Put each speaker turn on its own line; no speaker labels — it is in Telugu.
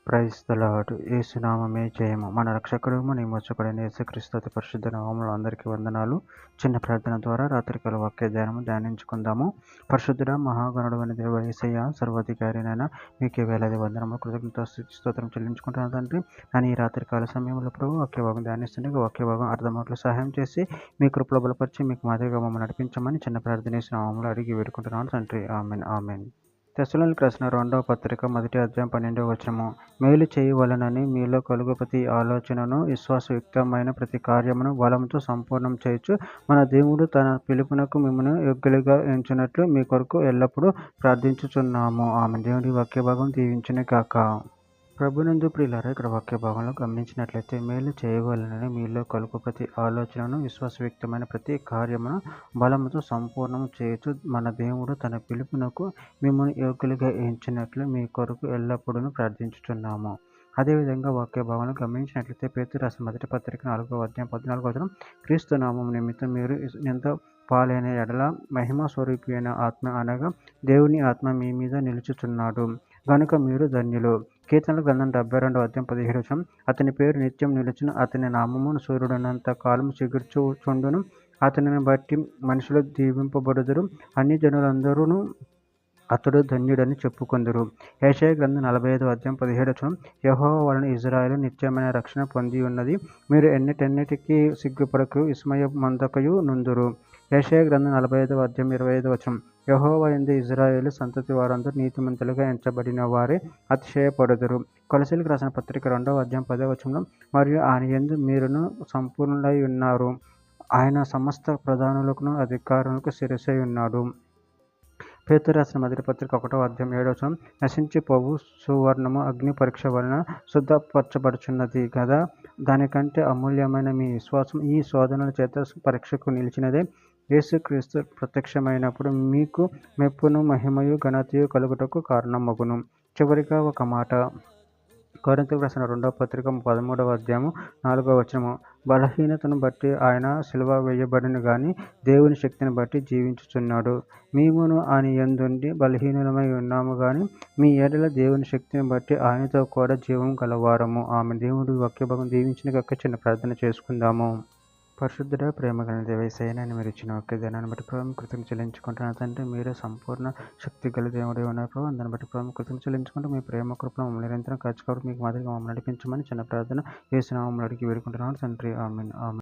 Praise the lord. యేసునామమే జయము. మన రక్షకుడు మన విమోచకుడైన యేసుక్రీస్తు అతి పరిశుద్ధ నామములో అందరికీ వందనాలు. చిన్న ప్రార్థన ద్వారా రాత్రికాల వాక్య ధ్యానించుకుందాము. పరిశుద్ధుడ మహాగణుడు అని దేవ యేసయ్య సర్వాధికారినైనా మీకే వేలాది వందనములు కృతజ్ఞత స్తోత్రం చెల్లించుకుంటున్నాను తండ్రి. నేను ఈ రాత్రికాల సమయంలో ప్రభు వాక్యభాగం ధ్యానిస్తుండగా వాక్యభాగం అర్థమవుట్లు సహాయం చేసి మీ కృపలో బలపరిచి మీకు మాదిరిగా మమ్మల్ని నడిపించమని చిన్న ప్రార్థన నామములో అడిగి వేడుకుంటున్నాను తండ్రి. Amen amen. తెస్సలోనికీయులకు రాసిన 2వ పత్రిక 1వ అధ్యాయం 12వ వచనము. మేలు చేయవలెనని మీలో కలుగు ప్రతి ఆలోచనను విశ్వాసయుక్తమైన ప్రతి కార్యమును బలముతో సంపూర్ణం చేయుచు మన దేవుడు తన పిలుపునకు మిమ్మల్ని యోగ్యులుగా ఎంచునట్లు మీ కొరకు ఎల్లప్పుడూ ప్రార్థించుచున్నాము. ఆమె దేవుడి వాక్యభాగం దీవించును గాక. ప్రభునందు ప్రియులారా, ఇక్కడ వాక్య భాగంలో గమనించినట్లయితే మేలు చేయవలనని మీలో కలుగు ప్రతి ఆలోచనను విశ్వాసయుక్తమైన ప్రతి కార్యమును బలముతో సంపూర్ణము చేయుచు మన దేవుడు తన పిలుపునకు మిమ్మల్ని యోగ్యులుగా ఎంచినట్లు మీ కొరకు ఎల్లప్పుడూ ప్రార్థించుచున్నాము. అదేవిధంగా వాక్య భాగంలో గమనించినట్లయితే పేతురు రాసిన మొదటి పత్రిక 4వ అధ్యాయం 14వ వచనం. క్రీస్తు నామం నిమిత్తం మీరు ఎంత పాలైన ఎడల మహిమ స్వరూపి అయిన ఆత్మ అనగా దేవుని ఆత్మ మీ మీద నిలుచుచున్నాడు గనుక మీరు ధన్యులు. కీర్తనల గ్రంథం 72వ అధ్యాయం 17వ వచనం. అతని పేరు నిత్యం నిలుచును, అతని నామమును సూర్యుడున్నంత కాలం చిగుర్చుచుండును, అతనిని బట్టి మనుషులు దీవింపబడుదురు, అన్ని జనులందరూ అతడు ధన్యుడని చెప్పుకొందురు. యెషయా గ్రంథం 45వ అధ్యాయం 17వ వచనం. యెహోవా వలన ఇశ్రాయేలు నిత్యమైన రక్షణ పొంది ఉన్నది, మీరు ఎన్నిటన్నిటికీ సిగ్గుపడకయు విస్మయమందకయు నుందురు. యెషయా గ్రంథం 45వ అధ్యాయం 25వ వచనం. యెహోవా యందు ఇశ్రాయేలు సంతతి వారందరూ నీతిమంతులుగా ఎంచబడిన వారే అతిశయపడుదురు. కొలస్సీయులకు రాసిన పత్రిక 2వ అధ్యాయం 10వ వచనంలో. మరియు ఆయన యందు మీరును సంపూర్ణులై ఉన్నారు, ఆయన సమస్త ప్రధానులకును అధికారులకు శిరస్సై ఉన్నాడు. పేతురు రాసిన మొదటి పత్రిక 1వ అధ్యాయం 7వ వచనం. నశించిపోవు సువర్ణము అగ్ని పరీక్ష వలన శుద్ధపరచబడుచున్నది కదా, దానికంటే అమూల్యమైన మీ విశ్వాసం ఈ శోధనల చేత పరీక్షకు నిలిచినదే. యేసుక్రీస్తు ప్రత్యక్షమైనప్పుడు మీకు మెప్పును మహిమయు ఘనతయు కలుగుటకు కారణమగును. చివరిగా ఒక మాట. కొరింథీయులకు రాసిన 2వ పత్రిక 13వ అధ్యాయము 4వ వచనము. బలహీనతను బట్టి ఆయన సిలువ వేయబడిన గాని దేవుని శక్తిని బట్టి జీవించుచున్నాడు. మేమును ఆయన యందుండి బలహీనులమై ఉన్నాము గాని మీ ఎడల దేవుని శక్తిని బట్టి ఆయనతో కూడా జీవం గలవారము. ఆమె దేవుడు వాక్యభాగం దీవించిన గాక. చిన్న ప్రార్థన చేసుకుందాము. పరిశుద్ధుడ ప్రేమ కలిగిన దేవ యేసయ్య, మీరు ఇచ్చిన వాక్య ధ్యానాన్ని బట్టి ప్రభు కృతజ్ఞతలు చెల్లించుకుంటున్నాను తండ్రి. మీరే సంపూర్ణ శక్తి గల దేవుడే ఉన్నారు ప్రభు. దాన్ని బట్టి ప్రభు కృతజ్ఞతలు చెల్లించుకుంటూ మీ ప్రేమ కృపను మమ్మల్ని నిరంతరం కాచుకోవడం మీకు మాదిరిగా మమ్మల్ని నడిపించమని చిన్న ప్రార్థన యేసు నామములో అడిగి వేడుకుంటున్నాను తండ్రి. ఆమేన్ ఆమేన్.